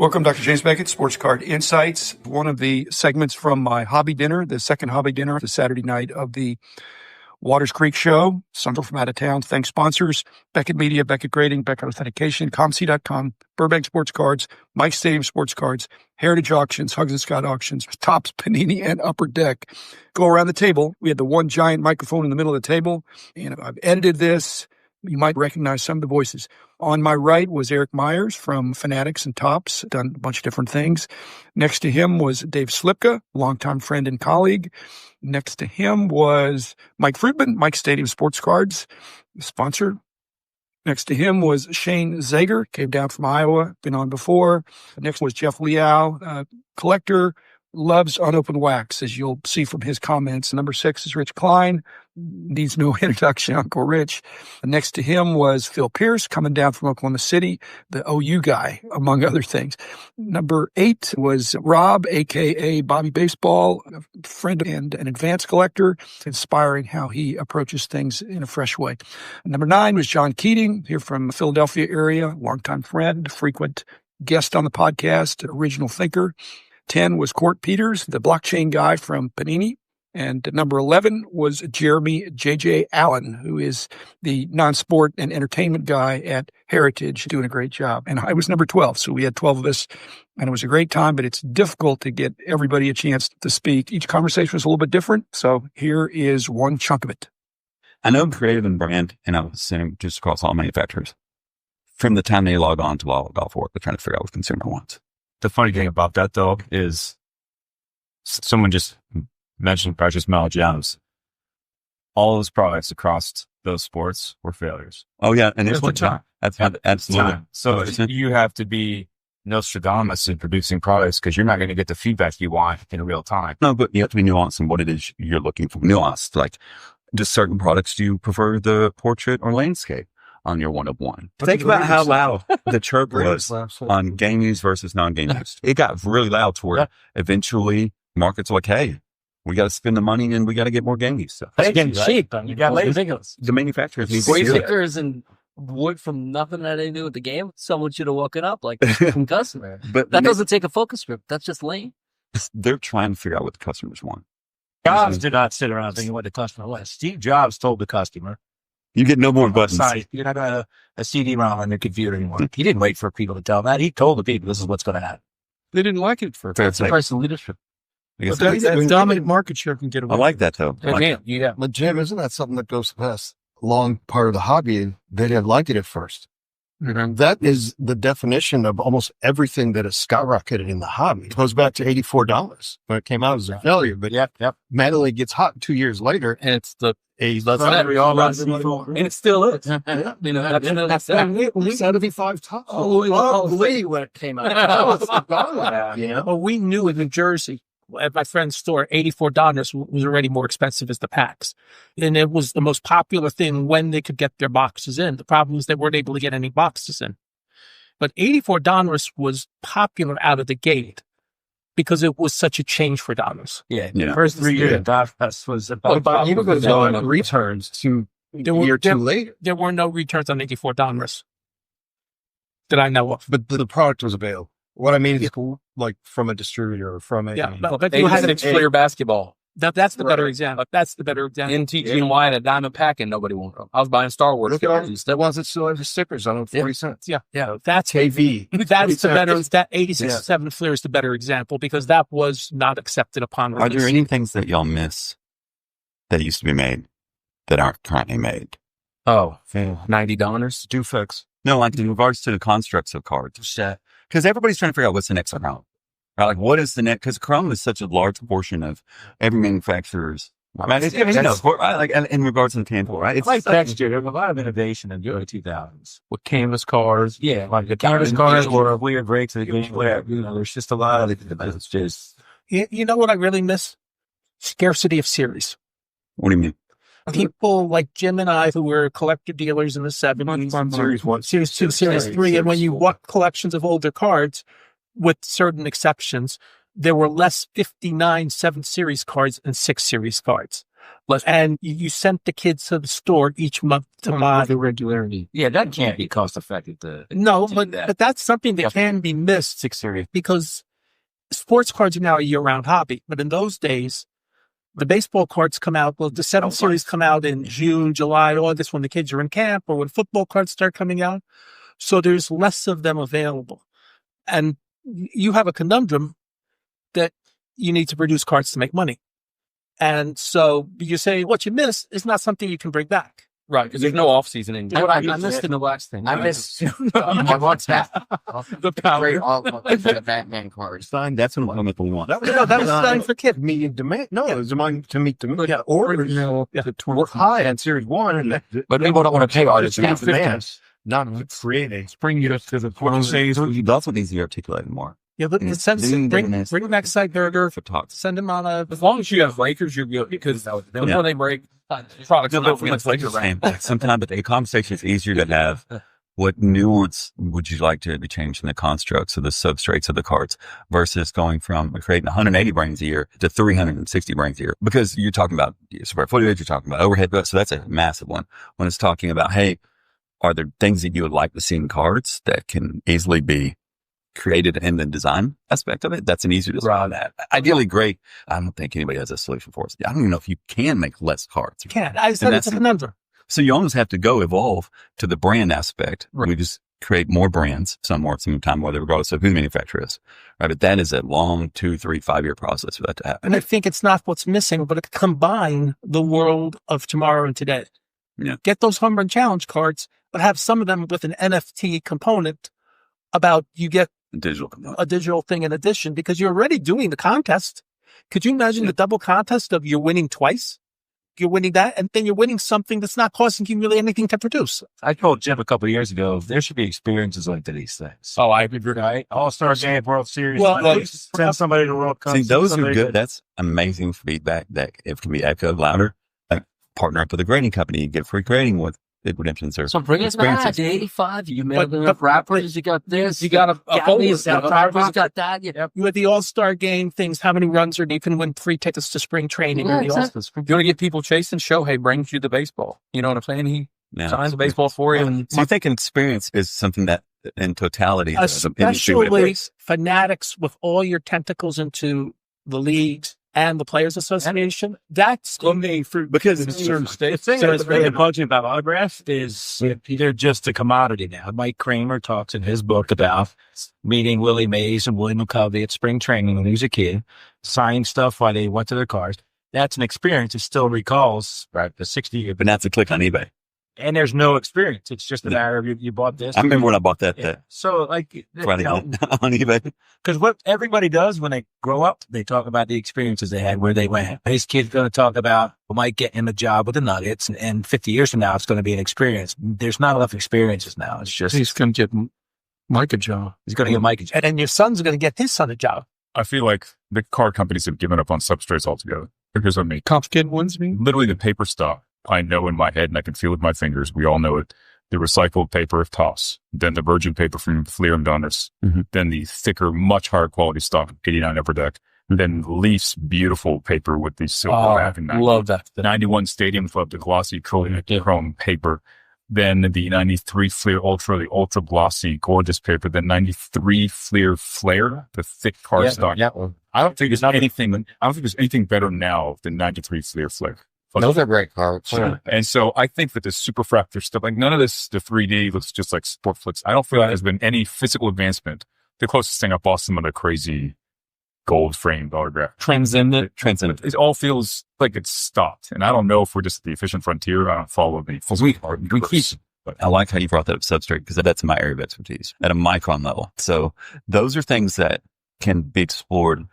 Welcome, Dr. James Beckett, Sports Card Insights. One of the segments from my hobby dinner, the second hobby dinner, the Saturday night of the Waters Creek Show. Some from out of town. Thanks sponsors, Beckett Media, Beckett Grading, Beckett Authentication, ComC.com, Burbank Sports Cards, Mike Stadium Sports Cards, Heritage Auctions, Hugs and Scott Auctions, Tops, Panini, and Upper Deck. Go around the table. We had the one giant microphone in the middle of the table, and I've edited this. You might recognize some of the voices. On my right was Eric Myers from Fanatics and Tops, done a bunch of different things. Next to him was Dave Slipka, longtime friend and colleague. Next to him was Mike Fruitman, Mike Stadium Sports Cards, sponsor. Next to him was Shane Zager, came down from Iowa, been on before. Next was Jeff Liao, collector, loves unopened wax, as you'll see from his comments. Number 6 is Rich Klein. Needs no introduction, Uncle Rich. Next to him was Phil Pierce, coming down from Oklahoma City, the OU guy, among other things. Number 8 was Rob, a.k.a. Bobby Baseball, a friend and an advanced collector, inspiring how he approaches things in a fresh way. Number 9 was John Keating, here from the Philadelphia area, longtime friend, frequent guest on the podcast, original thinker. 10 was Court Peters, the blockchain guy from Panini. And number 11 was Jeremy J.J. Allen, who is the non-sport and entertainment guy at Heritage, doing a great job. And I was number 12, so we had 12 of us, and it was a great time, but it's difficult to get everybody a chance to speak. Each conversation was a little bit different, so here is one chunk of it. I know creative and brand, and I would assume just across all manufacturers, from the time they log on to log off work, they're trying to figure out what the consumer wants. The funny thing about that, though, is someone just mentioned Precious Metal Gems. All those products across those sports were failures. Oh, yeah. And It's what time. Absolutely. So you have to be Nostradamus in producing products because you're not going to get the feedback you want in real time. No, but you have to be nuanced in what it is you're looking for. Nuanced. Like, just certain products, do you prefer the portrait or landscape on your 101? Think about how loud the chirp was on game use versus non-game use. It got really loud to where eventually markets were like, hey, we got to spend the money and we got to get more game use stuff. It's getting cheap. You got ridiculous. The manufacturers need to Way see that. stickers and wood from nothing that they knew at the game. Someone should have woke it up like from customer. But That doesn't take a focus group. That's just lame. they're trying to figure out what the customers want. Jobs did not sit around thinking what the customer wants. Steve Jobs told the customer, You get no more buttons. "Sorry, you're not going to a CD-ROM on your computer anymore." He didn't wait for people to tell him that. He told the people this is what's going to happen. They didn't like it for Fair play. Personal leadership. I guess But dominant market share can get away. I like that though. I like Man, yeah. But Jim, isn't that something that goes past a long part of the hobby? And they didn't like it at first. Mhm. That is the definition of almost everything that has skyrocketed in the hobby. It goes back to $84 when it came out as a failure. But Yep. Manually gets hot 2 years later, and it's the We all run C4. And it still is. You know, that's that. It's out of V5 top. Holy when it came out. Yeah. Well, we knew in New Jersey at my friend's store, $84 was already more expensive as the packs. And it was the most popular thing when they could get their boxes in. The problem is they weren't able to get any boxes in. But $84 was popular out of the gate because it was such a change for dollars. Yeah. Yeah. First 3 years, that was about You go to returns to There a were- year or there- two later. There were no returns on $84 that I know of. But the product was available. What I mean is like from a distributor or from a... Yeah, but They you had had an clear basketball. that's the better example. That's the better example. NTG&Y and a diamond pack and nobody wanted them. I was buying Star Wars Look at all figures. the ones that still have the stickers on them, 40 cents. Yeah. Yeah. That's KV. That's the better. That Yeah. 86.7 Fleer is the better example because that was not accepted upon Are release. there any things that y'all miss that used to be made that aren't currently made? Oh, $90. do fix. No, like in regards to the constructs of cards. Because everybody's trying to figure out what's the next Chrome. Right? Like, what is the next? Because Chrome is such a large portion of every manufacturer's. I mean, it's, right? Like in regards to the tangible, right? It's like texture. There's a lot of innovation in the early 2000s with canvas cars. Yeah. Like the canvas cars were weird breaks of the game. Whatever. You know, there's just a lot of it's just. You know what I really miss? Scarcity of series. What do you mean? People like Jim and I who were collector dealers in the 70s. Series 1. Series 2, Series 3. And when you bought collections of older cards, with certain exceptions, there were less 59 7 series cards and 6 series cards. And you sent the kids to the store each month to buy. The regularity. Yeah, that can't be cost effective. No, but that's something that can be missed because sports cards are now a year-round hobby. But in those days, the baseball cards come out. Well, the 7 series come out in June, July, August when the kids are in camp or when football cards start coming out. So there's less of them available. And you have a conundrum that you need to produce cards to make money. And so you say what you miss is not something you can bring back. Right, because there's no off-season in. I missed in the last thing. I missed. What's that? The power. The Batman cards. Fine, that's what we want. That was designed for kids. Meeting demand. No, it was designed to meet demand. Yeah, orders were high in Series 1. And But people don't want to pay artists. demand. Not creating. Bring you to the point says That's what needs to be articulated more. Yeah, but bring back Sideburger. For talks. Send him on a. As long as you have Lakers, you're good because when they break, products come out from Lakers. Sometimes the conversation is easier to have. What nuance would you like to be changed in the constructs of the substrates of the cards versus going from creating 180 brains a year to 360 brains a year? Because you're talking about square footage, you're talking about overhead, so that's a massive one. When it's talking about, hey, are there things that you would like to see in cards that can easily be created in the design aspect of it? That's an easier design. Ideally great. I don't think anybody has a solution for us. I don't even know if you can make less cards. You can't. I said it's a conundrum. So you almost have to go evolve to the brand aspect. Right. We just create more brands, some more, some time, whether regardless of who the manufacturer is. Right. But that is a long 2, 3, 5 year process for that to happen. And I think it's not what's missing, but it combine the world of tomorrow and today. Yeah. Get those Home Run Challenge cards, but have some of them with an NFT component about you get a digital thing in addition because you're already doing the contest. Could you imagine the double contest of you're winning twice? You're winning that, and then you're winning something that's not costing you really anything to produce. I told Jim a couple of years ago, there should be experiences like these things. Oh, I agree. Right? All-Star Game, World Series. Well, send somebody to World Cup. See, those are good. That's amazing feedback that it can be echoed louder. Like partner up with a grading company, get free grading with redemption service. So bring us back to 85. You made enough rappers. You got this. You got a you got that. You had the All-Star Game things. How many runs are you can win 3 tickets to spring training? Yeah, you want to get people chasing? Shohei brings you the baseball. You know what I'm saying? He signs the baseball for you. So I think experience is something that in totality, especially fanatics with all your tentacles into the leagues and the Players Association, that's because in certain states. So it's really punching about autographs is they're just a commodity now. Mike Kramer talks in his book about meeting Willie Mays and William McCovey at spring training when he was a kid, signing stuff while they went to their cars. That's an experience. It still recalls the 60-year. But that's a click on eBay. And there's no experience. It's just a matter of you bought this. I remember when I bought that. So like Friday on eBay. Because what everybody does when they grow up, they talk about the experiences they had, where they went. His kid's going to talk about Mike getting him a job with the Nuggets, and 50 years from now, it's going to be an experience. There's not enough experiences now. It's just he's going to get Mike a job. He's going to get Mike a job, and then your son's going to get his son a job. I feel like the card companies have given up on substrates altogether. Here's what I mean. Complicated ones, literally the paper stock. I know in my head and I can feel with my fingers. We all know it. The recycled paper of Toss, then the virgin paper from Fleer and Donruss, then the thicker, much higher quality stock 89 Upper Deck, then Leaf's beautiful paper with the silver wrapping. Love that. The 91 Stadium Club, the glossy chrome paper, then the 93 Fleer Ultra, the ultra glossy, gorgeous paper, then 93 Fleer Flare, the thick cardstock. I don't think there's anything better now than 93 Fleer Flare. Those are great cards. And so I think that the superfractor stuff, like none of this, the 3D looks just like Sportflix. I don't feel like there's been any physical advancement. The closest thing I bought some of the crazy gold framed autograph. Transcendent. It all feels like it's stopped. And I don't know if we're just at the efficient frontier. I don't follow the we keep. I like how you brought that up substrate because that's my area of expertise at a micron level. So those are things that can be explored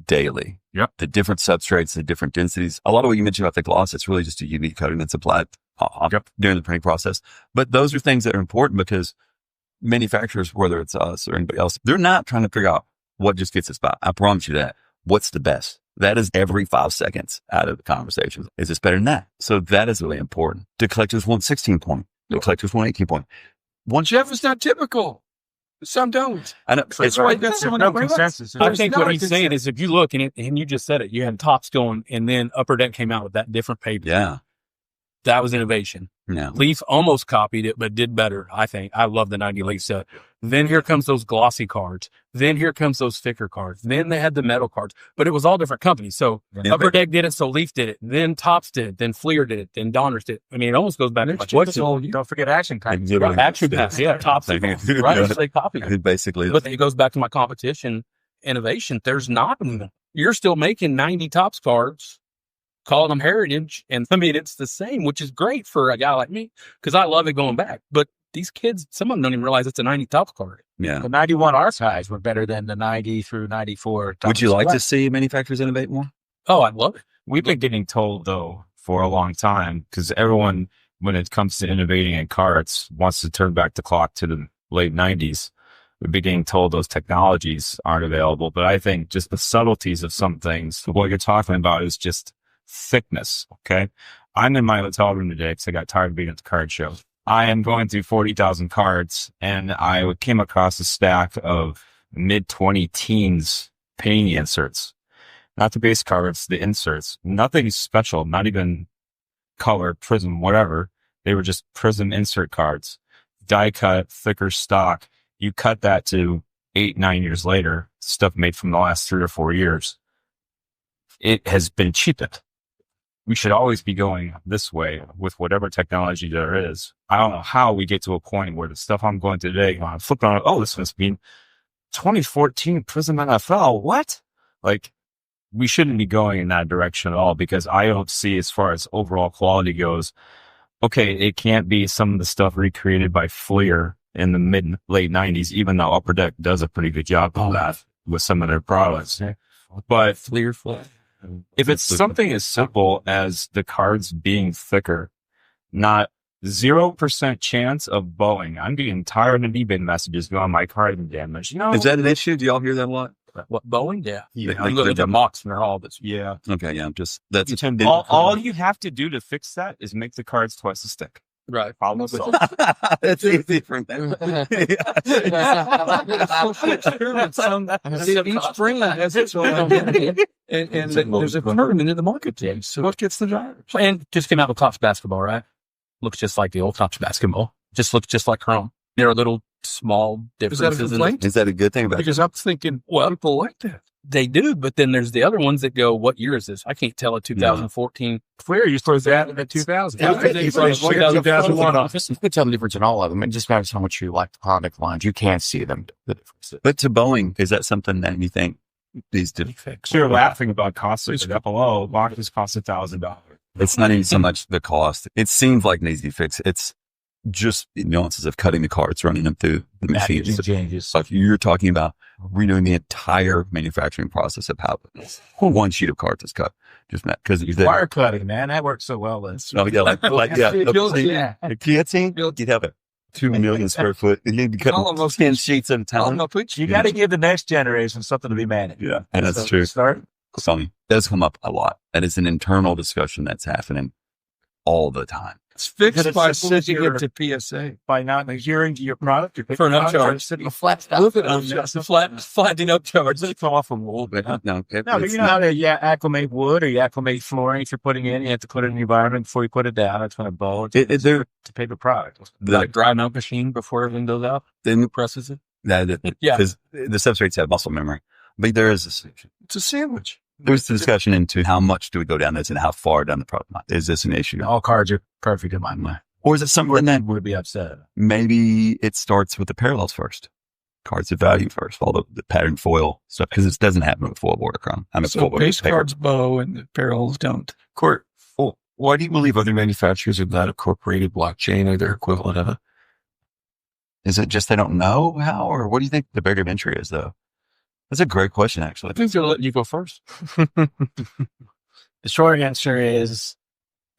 daily. Yep. The different substrates, the different densities. A lot of what you mentioned about the gloss, it's really just a UV coating that's applied during the printing process. But those are things that are important because manufacturers, whether it's us or anybody else, they're not trying to figure out what just gets us by. I promise you that. What's the best? That is every 5 seconds out of the conversation. Is this better than that? So that is really important. Do collectors want 16 point? Do collectors want 18 point? Jeff is not typical. Some don't. I know. That's why that's so no many consensus. I think what he's saying is if you look and you just said it, you had Tops going and then Upper Deck came out with that different paper. Yeah. That was innovation. Yeah. Leaf almost copied it, but did better, I think. I love the 90 Leaf set. Then here comes those glossy cards. Then here comes those thicker cards. Then they had the metal cards, but it was all different companies. So Upper Deck did it, so Leaf did it. Then Tops did it. Then Fleer did it. Then Donners did it. I mean, it almost goes back to what's don't forget Action Pack. Action Pack, yeah. Tops, right? They copied it. Basically. But it goes back to my competition innovation. There's not, you're still making 90 Tops cards, calling them heritage. And I mean, it's the same, which is great for a guy like me because I love it going back. But these kids, some of them don't even realize it's a 90 Tops card. Yeah. The 91 archives were better than the 90 through 94. Tops. Would you like to see manufacturers innovate more? Oh, I love it. We've been getting told though for a long time because everyone, when it comes to innovating in cards, wants to turn back the clock to the late 90s. We've been getting told those technologies aren't available, but I think just the subtleties of some things, what you're talking about is just thickness. Okay. I'm in my hotel room today because I got tired of being at the card show. I am going through 40,000 cards and I came across a stack of mid 20 teens panini inserts, not the base cards, the inserts, nothing special, not even color, prism, whatever. They were just prism insert cards, die cut, thicker stock. You cut that to 8-9 years later, stuff made from the last 3 or 4 years. It has been cheapened. We should always be going this way with whatever technology there is. I don't know how we get to a point where the stuff I'm going to today, I'm flipping on, oh, this must be 2014 Prism NFL. What? Like, we shouldn't be going in that direction at all because I don't see, as far as overall quality goes, okay, it can't be some of the stuff recreated by Fleer in the late 90s, even though Upper Deck does a pretty good job of that with some of their products. But Fleer. if it's something as simple as the cards being thicker, not 0% chance of bowing. I'm getting tired of eBay messages going, my card is damaged. You know, Is that an issue? Do y'all hear that a lot? What, Boeing? Yeah. Like Look at the the mocks and they're all this. yeah. Okay, yeah, that's All you have to do to fix that is make the cards twice as thick. Right. Problem solved. that's easy for them. Each spring has its own identity. And there's a tournament in the market. So what gets the drivers? And just came out with Tops basketball, right? Looks just like the old Tops basketball. Just looks just like Chrome. There are little small Is that a differences. complaint? Is that a good thing about it? Because I'm thinking, well, people like that. They do, but then there's the other ones that go, what year is this? I can't tell a 2014. Fleer, you're supposed to add it at 2000. Yeah, They brought 2001 off. You can tell the difference in all of them. It just matters how much you like the product lines. You can see them. The differences. But to Boeing, is that something that you think needs to be fixed? You're laughing about costs. It's below. Boxes cost $1,000. It's not even so much the cost. It seems like an easy fix. It's just the nuances of cutting the cards, running them through the machines. Changes. So if you're talking about redoing the entire manufacturing process of how one sheet of cards is cut, just not because Wire cutting, man. That works so well. Oh yeah, Yeah. You can't see. You'd have a 2 million square foot. You'd cut Almost 10 sheets at a time. You got to give the next generation something to be managed. Yeah, and that's So true. Start. Something does come up a lot. That is an internal discussion that's happening all the time. It's fixed Because by it's sending your- it to PSA. By not adhering to your product, you're For an upcharge. sitting Flat stuff. Look at it. Flattening up charge. It's off a little bit. No, No, but you know how to acclimate wood or you acclimate flooring if you're putting in, you have to put it in the environment before you put it down. That's when it bows. It's a paper product. Like dry melt machine before everything goes out. then Presses it. yeah, Yeah. because the substrates have muscle memory, but there is It's a sandwich. there's a discussion into how much do we go down this and how far down the product line. Is this an issue? All cards are perfect in my mind. Or is it something that Would be upset. maybe it starts with the parallels first? Cards of value first, all the pattern foil stuff, because it doesn't happen with foil border chrome. I mean, So foil border base paper. cards bow and the parallels don't. Court, why do you believe other manufacturers have not incorporated blockchain or their equivalent of it? Is it just they don't know how, or what do you think the barrier of entry is, though? That's a great question, actually. I think they'll let you go first. The short answer is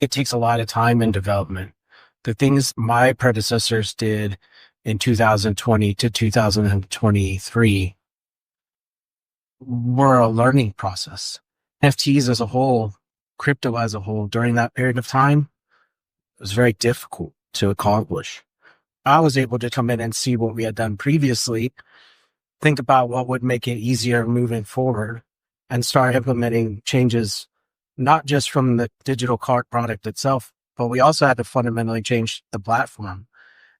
it takes a lot of time and development. The things my predecessors did in 2020 to 2023 were a learning process. NFTs as a whole, crypto as a whole, during that period of time, it was very difficult to accomplish. I was able to come in and see what we had done previously, think about what would make it easier moving forward, and start implementing changes, not just from the digital cart product itself, but we also had to fundamentally change the platform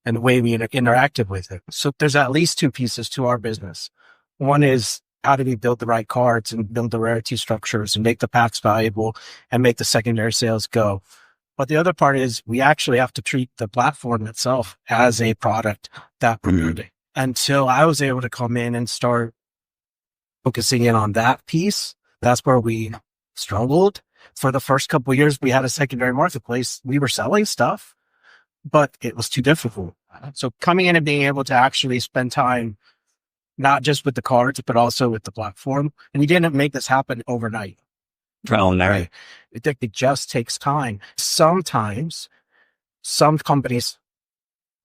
and the way we interacted with it. So there's at least two pieces to our business. One is, how do we build the right cards and build the rarity structures and make the packs valuable and make the secondary sales go? But the other part is, we actually have to treat the platform itself as a product that we're building. Until I was able to come in and start focusing in on that piece, that's where we struggled. For the first couple of years, we had a secondary marketplace. We were selling stuff, but it was too difficult. So coming in and being able to actually spend time, not just with the cards, but also with the platform. And we didn't make this happen overnight. Trial and error. It just takes time. Sometimes some companies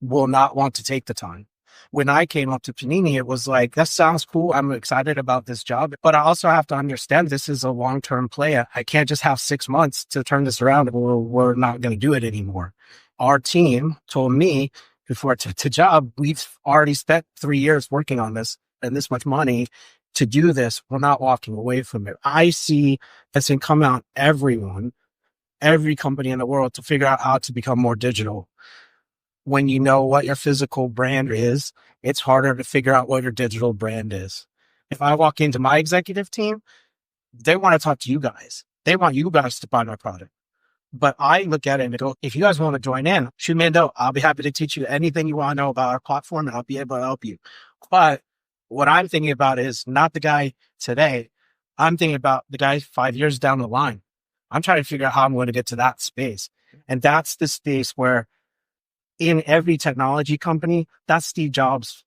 will not want to take the time. When I came up to Panini, it was like, that sounds cool. I'm excited about this job, but I also have to understand this is a long-term play. I can't just have 6 months to turn this around, or we're not going to do it anymore. Our team told me before I took the job, we've already spent 3 years working on this and this much money to do this. We're not walking away from it. I see this incumbent on everyone, every company in the world, to figure out how to become more digital. When you know what your physical brand is, it's harder to figure out what your digital brand is. If I walk into my executive team, they want to talk to you guys. They want you guys to buy my product. But I look at it and go, if you guys want to join in, shoot me a note. I'll be happy to teach you anything you want to know about our platform, and I'll be able to help you. But what I'm thinking about is not the guy today. I'm thinking about the guy 5 years down the line. I'm trying to figure out how I'm going to get to that space. And that's the space where, in every technology company, that's Steve Jobs'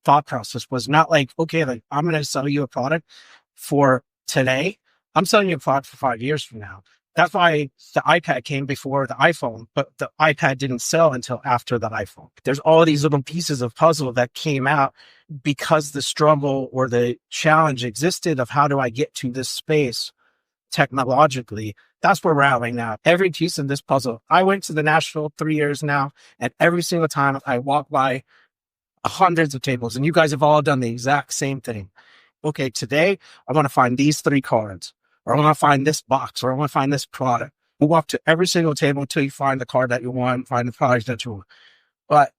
thought process. Was not like, okay, like, I'm going to sell you a product for today. I'm selling you a product for 5 years from now. That's why the iPad came before the iPhone, but the iPad didn't sell until after the iPhone. There's all these little pieces of puzzle that came out because the struggle or the challenge existed of, how do I get to this space technologically? That's where we're at right now. Every piece of this puzzle. I went to the Nashville 3 years now, and every single time I walk by hundreds of tables, and you guys have all done the exact same thing. Okay, today I want to find these 3 cards, or I want to find this box, or I want to find this product. We'll walk to every single table until you find the card that you want, find the product that you want. But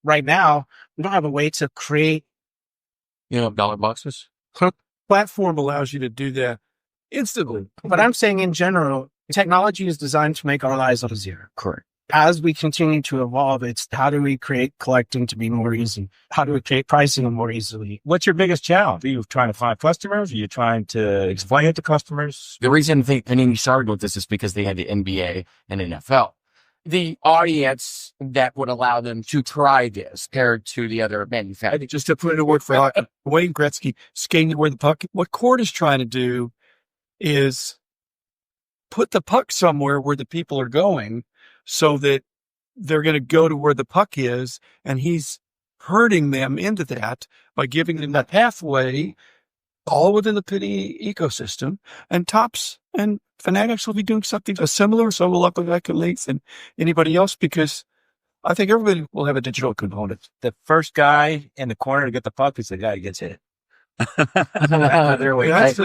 right now, we don't have a way to create, dollar boxes. Platform allows you to do that instantly. But I'm saying in general, technology is designed to make our lives easier. Correct. As we continue to evolve, it's how do we create collecting to be more easy? How do we create pricing more easily? What's your biggest challenge? Are you trying to find customers? Are you trying to explain it to customers? The reason Panini started with this is because they had the NBA and NFL. The audience that would allow them to try this compared to the other manufacturers. Just to put in a word for Wayne Gretzky, skating where the puck. What Cord is trying to do is put the puck somewhere where the people are going, so that they're going to go to where the puck is, and he's herding them into that by giving them that pathway, all within the Penny ecosystem. And Topps and Fanatics will be doing something similar. So will Upper Deck and Leaf and anybody else, because I think everybody will have a digital component. The first guy in the corner to get the puck is the guy who gets hit. That's